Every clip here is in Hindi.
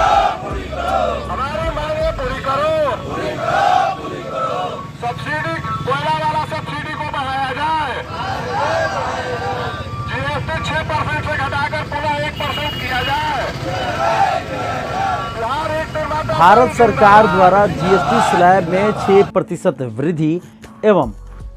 हमारी मांगे पूरी करो। सब्सिडी, कोयला वाला सब्सिडी को बढ़ाया जाए। जीएसटी 6% से घटाकर पुनः 1% किया जाए। भारत सरकार द्वारा जीएसटी स्लैब में 6% वृद्धि एवं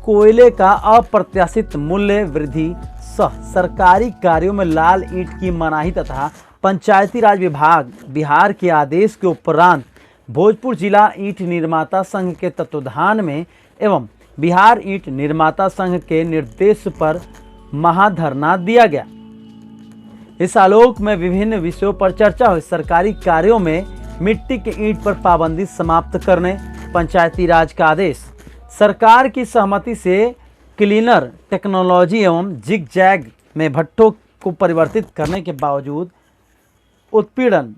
कोयले का अप्रत्याशित मूल्य वृद्धि सह सरकारी कार्यों में लाल ईंट की मनाही तथा पंचायती राज विभाग बिहार के आदेश के उपरांत भोजपुर जिला ईंट निर्माता संघ के तत्वाधान में एवं बिहार ईंट निर्माता संघ के निर्देश पर महाधरना दिया गया। इस आलोक में विभिन्न विषयों पर चर्चा हुई। सरकारी कार्यों में मिट्टी के ईंट पर पाबंदी समाप्त करने, पंचायती राज का आदेश, सरकार की सहमति से क्लीनर टेक्नोलॉजी एवं जिग जैग में भट्ठों को परिवर्तित करने के बावजूद उत्पीड़न,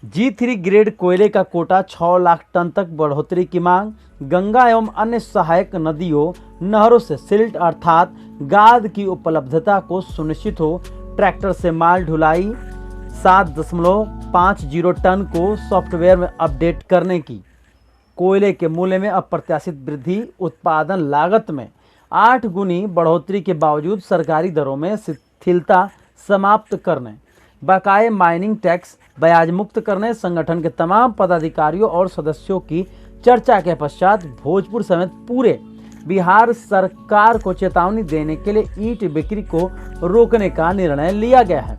G3 ग्रेड कोयले का कोटा 6 लाख टन तक बढ़ोतरी की मांग, गंगा एवं अन्य सहायक नदियों नहरों से सिल्ट अर्थात गाद की उपलब्धता को सुनिश्चित हो, ट्रैक्टर से माल ढुलाई 7.50 टन को सॉफ्टवेयर में अपडेट करने की, कोयले के मूल्य में अप्रत्याशित वृद्धि, उत्पादन लागत में 8 गुनी बढ़ोतरी के बावजूद सरकारी दरों में शिथिलता समाप्त करने, बकाये माइनिंग टैक्स ब्याज मुक्त करने, संगठन के तमाम पदाधिकारियों और सदस्यों की चर्चा के पश्चात भोजपुर समेत पूरे बिहार सरकार को चेतावनी देने के लिए ईंट बिक्री को रोकने का निर्णय लिया गया है।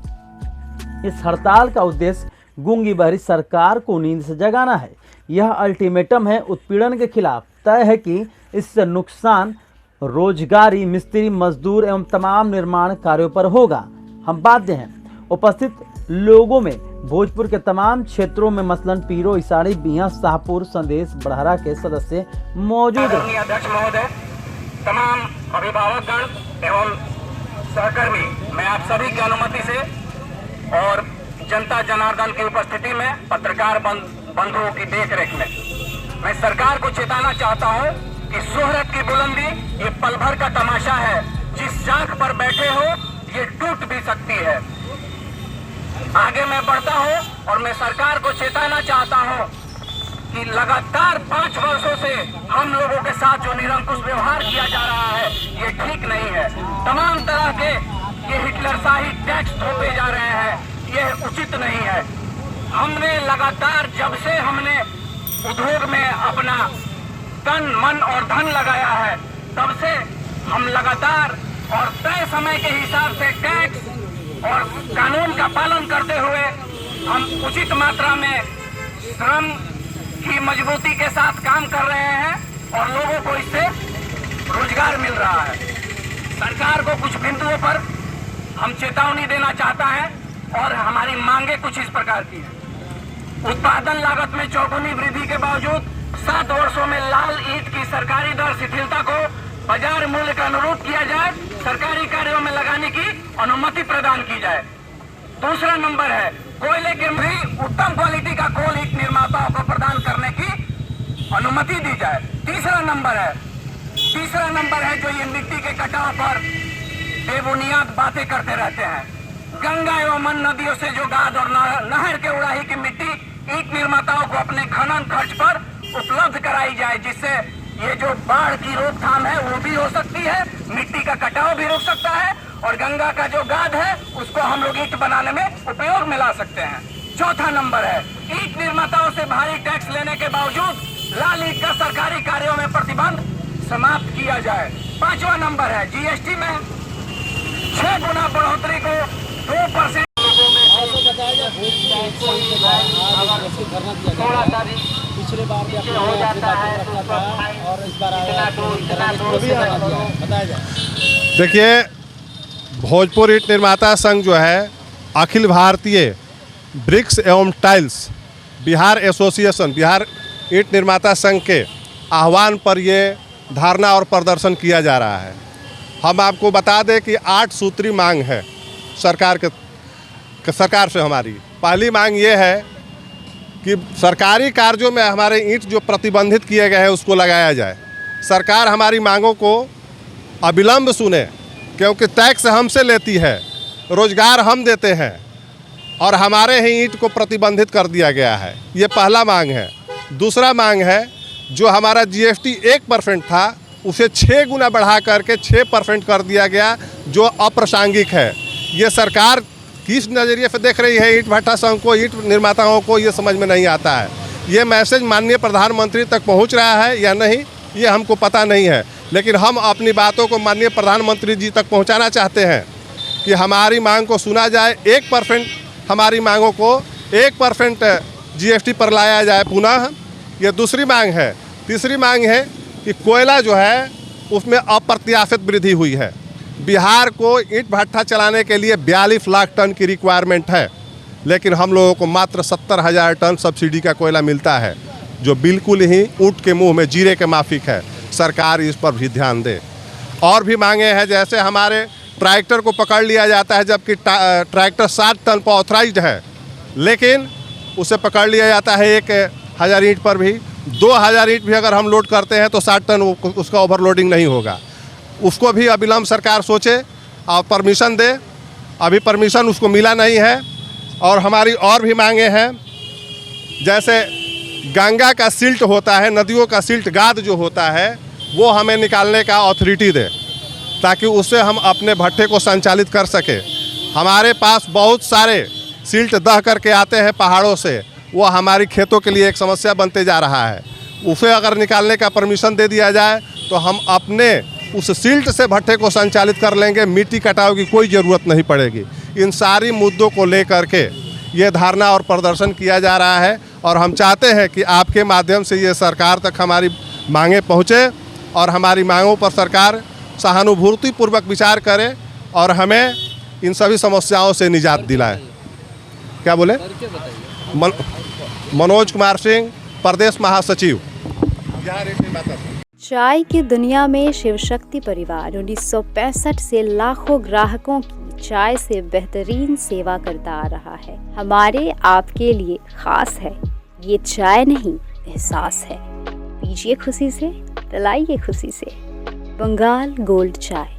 इस हड़ताल का उद्देश्य गूंगी बहरी सरकार को नींद से जगाना है। यह अल्टीमेटम है उत्पीड़न के खिलाफ। तय है कि इससे नुकसान रोजगारी, मिस्त्री, मजदूर एवं तमाम निर्माण कार्यों पर होगा। हम बाध्य हैं। उपस्थित लोगों में भोजपुर के तमाम क्षेत्रों में मसलन पीरो, इसाड़ी, बिया, शाहपुर, संदेश, बड़हरा के सदस्य मौजूद हैं। अध्यक्ष महोदय, तमाम अभिभावकगण एवं सहकर्मी, मैं आप सभी की अनुमति से और जनता जनार्दन की उपस्थिति में पत्रकार बंधुओं की देखरेख में मैं सरकार को चेताना चाहता हूं कि शोहरत की बुलंदी ये पल भर का तमाशा है। जिस चाक पर बैठे हो ये टूट भी सकती है। आगे मैं बढ़ता हूं और मैं सरकार को चेताना चाहता हूं कि लगातार 5 वर्षों से हम लोगों के साथ जो निरंकुश व्यवहार किया जा रहा है ये ठीक नहीं है। तमाम तरह के ये हिटलरशाही टैक्स थोपे जा रहे हैं, ये उचित नहीं है। हमने लगातार जब से हमने उद्योग में अपना तन, मन और धन लगाया है तब से हम लगातार और तय समय के हिसाब से टैक्स और कानून का पालन करते हुए हम उचित मात्रा में श्रम की मजबूती के साथ काम कर रहे हैं और लोगों को इससे रोजगार मिल रहा है। सरकार को कुछ बिंदुओं पर हम चेतावनी देना चाहता है और हमारी मांगे कुछ इस प्रकार की है। उत्पादन लागत में चौगुनी वृद्धि के बावजूद 7 वर्षों में लाल ईंट की सरकारी दर शिथिलता को बाजार मूल्य के अनुरूप किया जाए, सरकारी कार्यों में लगाने की अनुमति प्रदान की जाए। दूसरा नंबर है कोयले के भी उत्तम क्वालिटी का कोल ईंट निर्माताओं को प्रदान करने की अनुमति दी जाए। तीसरा नंबर है जो ये मिट्टी के कटाव पर बेबुनियाद बातें करते रहते हैं। गंगा एवं अन्य नदियों से जो गाद और नहर के उड़ाही की मिट्टी ईंट निर्माताओं को अपने खनन खर्च पर उपलब्ध कराई जाए, जिससे ये जो बाढ़ की रोकथाम है वो भी हो सकती है, मिट्टी का कटाव भी रुक सकता है और गंगा का जो गाद है उसको हम लोग ईंट बनाने में उपयोग में ला सकते हैं। चौथा नंबर है ईंट निर्माताओं से भारी टैक्स लेने के बावजूद लाल ईंट का सरकारी कार्यों में प्रतिबंध समाप्त किया जाए। 5वां नंबर है जीएसटी में 6 गुना बढ़ोतरी को 2% थोड़ा सा पिछले बार हो जाता है और इस बार बताया जाए। देखिए, भोजपुर ईंट निर्माता संघ जो है अखिल भारतीय ब्रिक्स एवं टाइल्स बिहार एसोसिएशन, बिहार ईंट निर्माता संघ के आह्वान पर ये धरना और प्रदर्शन किया जा रहा है। हम आपको बता दें कि 8 सूत्री मांग है सरकार से हमारी। पहली मांग ये है कि सरकारी कार्यों में हमारे ईंट जो प्रतिबंधित किए गए हैं उसको लगाया जाए। सरकार हमारी मांगों को अविलंब सुने, क्योंकि टैक्स हमसे लेती है, रोजगार हम देते हैं और हमारे ही ईंट को प्रतिबंधित कर दिया गया है। ये पहला मांग है। दूसरा मांग है, जो हमारा GST 1% था उसे 6 गुना बढ़ा करके 6% कर दिया गया, जो अप्रासंगिक है। ये सरकार किस नज़रिए से देख रही है ईंट भट्ठा संघ को, ईंट निर्माताओं को, ये समझ में नहीं आता है। ये मैसेज माननीय प्रधानमंत्री तक पहुंच रहा है या नहीं, ये हमको पता नहीं है, लेकिन हम अपनी बातों को माननीय प्रधानमंत्री जी तक पहुंचाना चाहते हैं कि हमारी मांग को सुना जाए। 1% हमारी मांगों को 1% GST पर लाया जाए पुनः, ये दूसरी मांग है। तीसरी मांग है कि कोयला जो है उसमें अप्रत्याशित वृद्धि हुई है। बिहार को ईंट भट्ठा चलाने के लिए 42 लाख टन की रिक्वायरमेंट है, लेकिन हम लोगों को मात्र 70,000 टन सब्सिडी का कोयला मिलता है, जो बिल्कुल ही ऊँट के मुंह में जीरे के माफिक है। सरकार इस पर भी ध्यान दे। और भी मांगे हैं, जैसे हमारे ट्रैक्टर को पकड़ लिया जाता है, जबकि ट्रैक्टर 7 टन पर ऑथराइज्ड है, लेकिन उसे पकड़ लिया जाता है 1,000 ईंट पर भी। 2,000 ईंट भी अगर हम लोड करते हैं तो 60 टन उसका ओवरलोडिंग नहीं होगा। उसको भी अविलंब सरकार सोचे और परमिशन दे। अभी परमिशन उसको मिला नहीं है। और हमारी और भी मांगे हैं, जैसे गंगा का सिल्ट होता है, नदियों का सिल्ट गाद जो होता है, वो हमें निकालने का अथॉरिटी दे, ताकि उससे हम अपने भट्ठे को संचालित कर सके। हमारे पास बहुत सारे सिल्ट दह करके आते हैं पहाड़ों से, वो हमारी खेतों के लिए एक समस्या बनते जा रहा है। उसे अगर निकालने का परमिशन दे दिया जाए तो हम अपने उस सिल्ट से भट्ठे को संचालित कर लेंगे, मिट्टी कटाव की कोई ज़रूरत नहीं पड़ेगी। इन सारी मुद्दों को लेकर के ये धरना और प्रदर्शन किया जा रहा है, और हम चाहते हैं कि आपके माध्यम से ये सरकार तक हमारी मांगें पहुँचे और हमारी मांगों पर सरकार सहानुभूतिपूर्वक विचार करे और हमें इन सभी समस्याओं से निजात दिलाए। क्या बोले? मनोज कुमार सिंह, प्रदेश महासचिव। चाय की दुनिया में शिव शक्ति परिवार 1965 से लाखों ग्राहकों की चाय से बेहतरीन सेवा करता आ रहा है। हमारे आपके लिए खास है, ये चाय नहीं एहसास है। पीजिए खुशी से, पिलाइए खुशी से। बंगाल गोल्ड चाय।